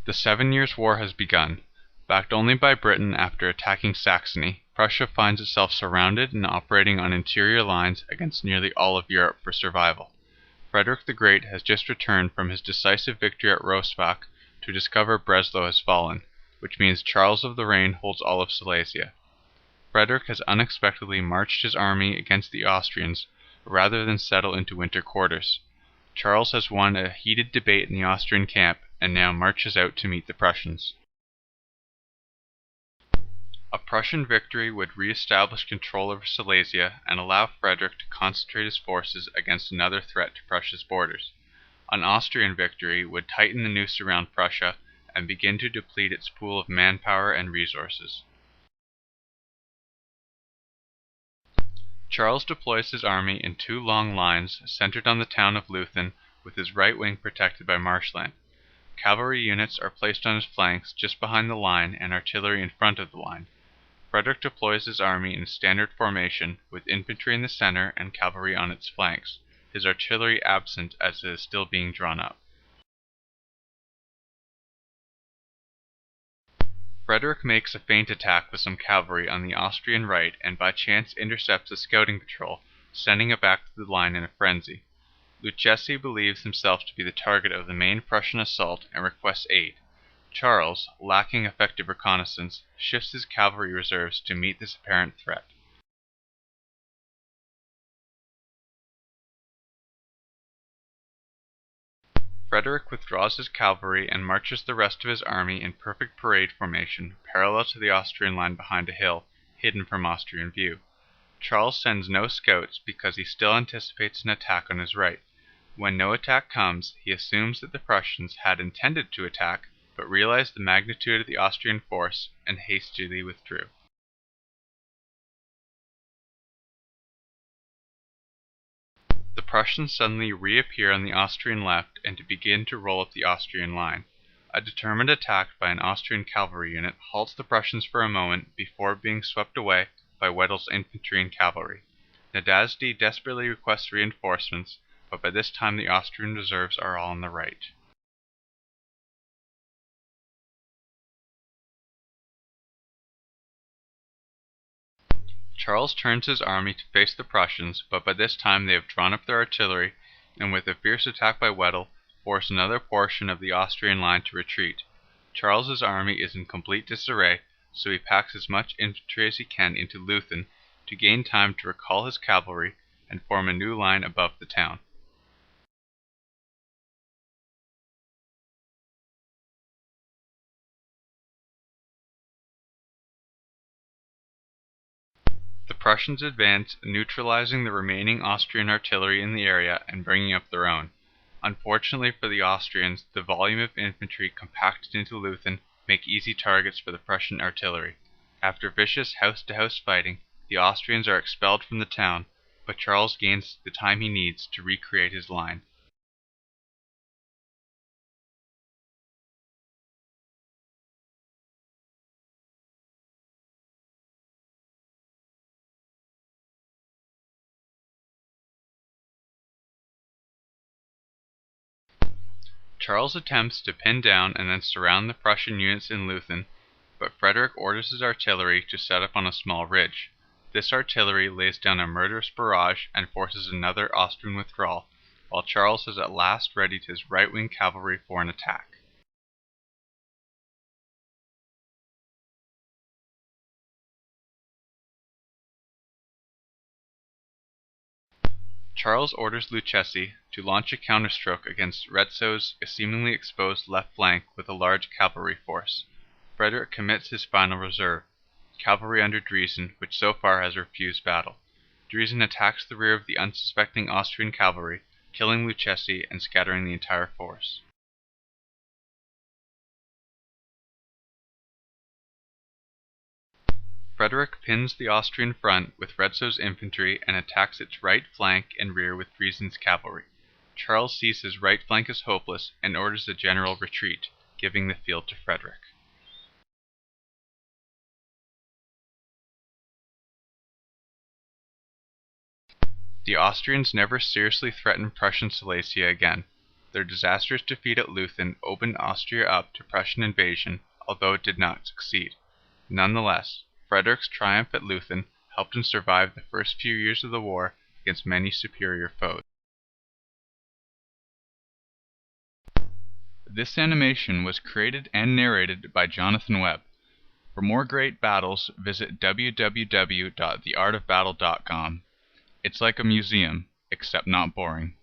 The 7 Years' War has begun. Backed only by Britain after attacking Saxony, Prussia finds itself surrounded and operating on interior lines against nearly all of Europe for survival. Frederick the Great has just returned from his decisive victory at Rossbach to discover Breslau has fallen, which means Charles of Lorraine holds all of Silesia. Frederick has unexpectedly marched his army against the Austrians, rather than settle into winter quarters. Charles has won a heated debate in the Austrian camp, and now marches out to meet the Prussians. A Prussian victory would re-establish control over Silesia and allow Frederick to concentrate his forces against another threat to Prussia's borders. An Austrian victory would tighten the noose around Prussia and begin to deplete its pool of manpower and resources. Charles deploys his army in 2 long lines centered on the town of Leuthen, with his right wing protected by marshland. Cavalry units are placed on his flanks just behind the line and artillery in front of the line. Frederick deploys his army in standard formation, with infantry in the center and cavalry on its flanks, his artillery absent as it is still being drawn up. Frederick makes a feint attack with some cavalry on the Austrian right and by chance intercepts a scouting patrol, sending it back to the line in a frenzy. Lucchesi believes himself to be the target of the main Prussian assault and requests aid. Charles, lacking effective reconnaissance, shifts his cavalry reserves to meet this apparent threat. Frederick withdraws his cavalry and marches the rest of his army in perfect parade formation, parallel to the Austrian line behind a hill, hidden from Austrian view. Charles sends no scouts because he still anticipates an attack on his right. When no attack comes, he assumes that the Prussians had intended to attack, but realized the magnitude of the Austrian force and hastily withdrew. The Prussians suddenly reappear on the Austrian left and begin to roll up the Austrian line. A determined attack by an Austrian cavalry unit halts the Prussians for a moment before being swept away by Weddell's infantry and cavalry. Nadasdy desperately requests reinforcements, but by this time the Austrian reserves are all on the right. Charles turns his army to face the Prussians, but by this time they have drawn up their artillery, and with a fierce attack by Weddell, force another portion of the Austrian line to retreat. Charles's army is in complete disarray, so he packs as much infantry as he can into Leuthen to gain time to recall his cavalry and form a new line above the town. The Prussians advance, neutralizing the remaining Austrian artillery in the area and bringing up their own. Unfortunately for the Austrians, the volume of infantry compacted into Leuthen make easy targets for the Prussian artillery. After vicious house-to-house fighting, the Austrians are expelled from the town, but Charles gains the time he needs to recreate his line. Charles attempts to pin down and then surround the Prussian units in Leuthen, but Frederick orders his artillery to set up on a small ridge. This artillery lays down a murderous barrage and forces another Austrian withdrawal, while Charles has at last readied his right-wing cavalry for an attack. Charles orders Lucchesi to launch a counterstroke against Retzow's seemingly exposed left flank with a large cavalry force. Frederick commits his final reserve, cavalry under Driesen, which so far has refused battle. Driesen attacks the rear of the unsuspecting Austrian cavalry, killing Lucchesi and scattering the entire force. Frederick pins the Austrian front with Retzow's infantry and attacks its right flank and rear with Driesen's cavalry. Charles sees his right flank as hopeless and orders a general retreat, giving the field to Frederick. The Austrians never seriously threatened Prussian Silesia again. Their disastrous defeat at Leuthen opened Austria up to Prussian invasion, although it did not succeed. Nonetheless, Frederick's triumph at Leuthen helped him survive the first few years of the war against many superior foes. This animation was created and narrated by Jonathan Webb. For more great battles, visit www.theartofbattle.com. It's like a museum, except not boring.